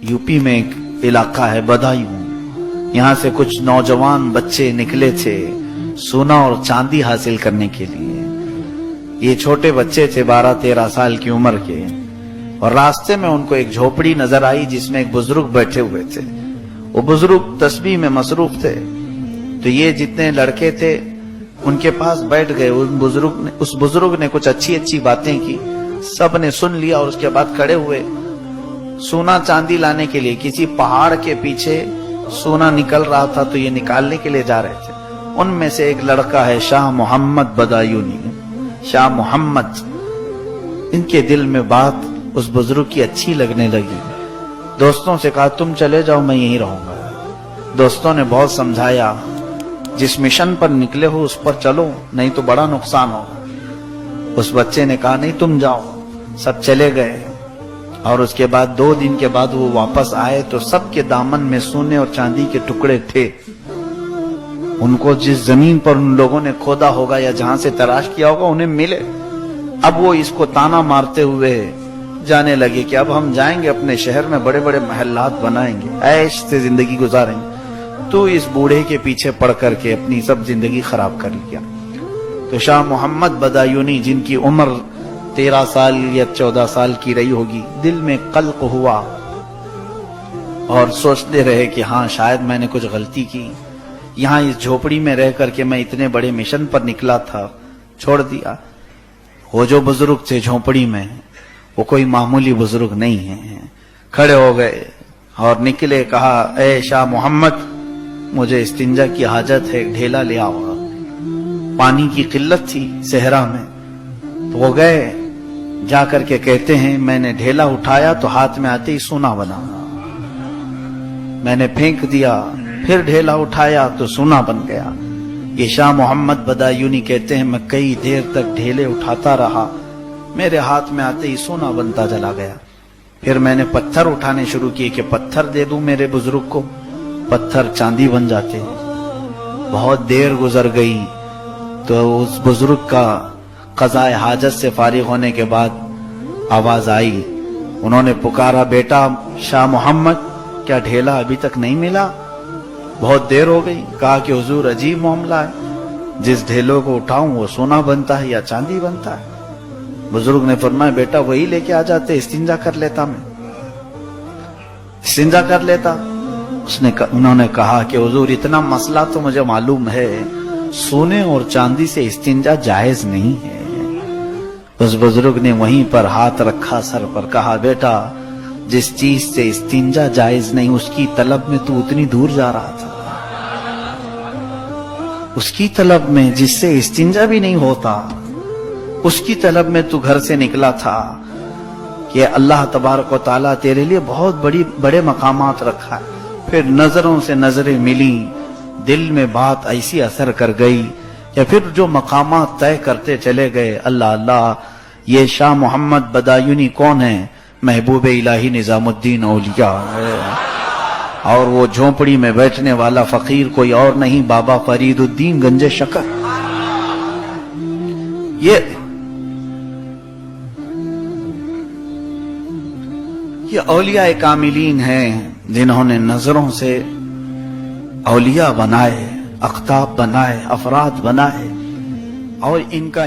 UP में एक इलाका है बदायूं, यहाँ से कुछ नौजवान बच्चे निकले थे सोना और चांदी हासिल करने के लिए। ये छोटे बच्चे थे 12-13 साल की उम्र के, और रास्ते में उनको एक झोपड़ी नजर आई जिसमें एक बुजुर्ग बैठे हुए थे। वो बुजुर्ग तस्बीह में मसरूफ थे, तो ये जितने लड़के थे उनके पास बैठ गए। उस बुजुर्ग ने कुछ अच्छी अच्छी बातें की, सब ने सुन लिया, और उसके बाद खड़े हुए सोना चांदी लाने के लिए। किसी पहाड़ के पीछे सोना निकल रहा था, तो ये निकालने के लिए जा रहे थे। उनमें से एक लड़का है शाह मोहम्मद बदायूनी, शाह मोहम्मद। इनके दिल में बात उस बुजुर्ग की अच्छी लगने लगी। दोस्तों से कहा तुम चले जाओ, मैं यहीं रहूंगा। दोस्तों ने बहुत समझाया, जिस मिशन पर निकले हो उस पर चलो, नहीं तो बड़ा नुकसान होगा। उस बच्चे ने कहा नहीं तुम जाओ। सब चले गए, और उसके बाद 2 दिन के बाद वो वापस आए तो सबके दामन में सोने और चांदी के टुकड़े थे। उनको जिस जमीन पर उन लोगों ने खोदा होगा या जहां से तलाश किया होगा उन्हें मिले। अब वो इसको ताना मारते हुए जाने लगे कि अब हम जाएंगे अपने शहर में, बड़े बड़े महल्लात बनाएंगे, ऐश से जिंदगी गुजारेंगे। तो इस बूढ़े के पीछे पड़ करके अपनी सब जिंदगी खराब कर लिया। तो शाह मोहम्मद बदायूनी, जिनकी उम्र 13 साल या 14 साल की रही होगी, दिल में कल्क हुआ और सोचते रहे कि हाँ शायद मैंने कुछ गलती की। यहाँ इस झोपड़ी में रह करके मैं इतने बड़े मिशन पर निकला था, छोड़ दिया। वो जो बुजुर्ग थे झोपड़ी में, वो कोई मामूली बुजुर्ग नहीं है। खड़े हो गए और निकले, कहा ए शाह मोहम्मद, मुझे इस्तिंजा की हाजत है, ढेला ले आओ। पानी की किल्लत थी सहरा में, तो वो गए। जा करके कहते हैं मैंने ढेला उठाया तो हाथ में आते ही सोना बना। मैंने फेंक दिया, फिर ढेला उठाया तो सोना बन गया। ये शाह मोहम्मद बदायूनी कहते हैं मैं कई देर तक ढेले उठाता रहा, मेरे हाथ में आते ही सोना बनता चला गया। फिर मैंने पत्थर उठाने शुरू किए कि पत्थर दे दूं मेरे बुजुर्ग को, पत्थर चांदी बन जाते। बहुत देर गुजर गई तो उस बुजुर्ग का क़ज़ाए हाजत से फारिग होने के बाद आवाज आई। उन्होंने पुकारा, बेटा शाह मोहम्मद, क्या ढेला अभी तक नहीं मिला? बहुत देर हो गई। कहा कि हुजूर अजीब मामला है, जिस ढेलों को उठाऊं वो सोना बनता है या चांदी बनता है। बुजुर्ग ने फरमाया बेटा वही लेके आ जाते, इस्तिंजा कर लेता, मैं इस्तिंजा कर लेता। उन्होंने कहा कि हुजूर इतना मसला तो मुझे मालूम है, सोने और चांदी से इस्तिंजा जायज नहीं है। उस बुजुर्ग ने वहीं पर हाथ रखा सर पर, कहा बेटा जिस चीज से इस्तिंजा जायज नहीं उसकी तलब में तू उतनी दूर जा रहा था। उसकी तलब में जिससे इस्तिंजा भी नहीं होता, उसकी तलब में तू घर से निकला था कि अल्लाह तबारक व तआला तेरे लिए बहुत बड़े मकामात रखा है। फिर नजरों से नजरें मिली, दिल में बात ऐसी असर कर गई या फिर जो मकामात तय करते चले गए। अल्लाह अल्लाह, ये शाह मोहम्मद बदायूनी कौन है? महबूब इलाही निजामुद्दीन औलिया है, और वो झोपड़ी में बैठने वाला फकीर कोई और नहीं, बाबा फरीदुद्दीन गंजे शकर। ये औलिया कामिलीन हैं जिन्होंने नजरों से औलिया बनाए, अख्ताब बनाए, अफराद बनाए, और इनका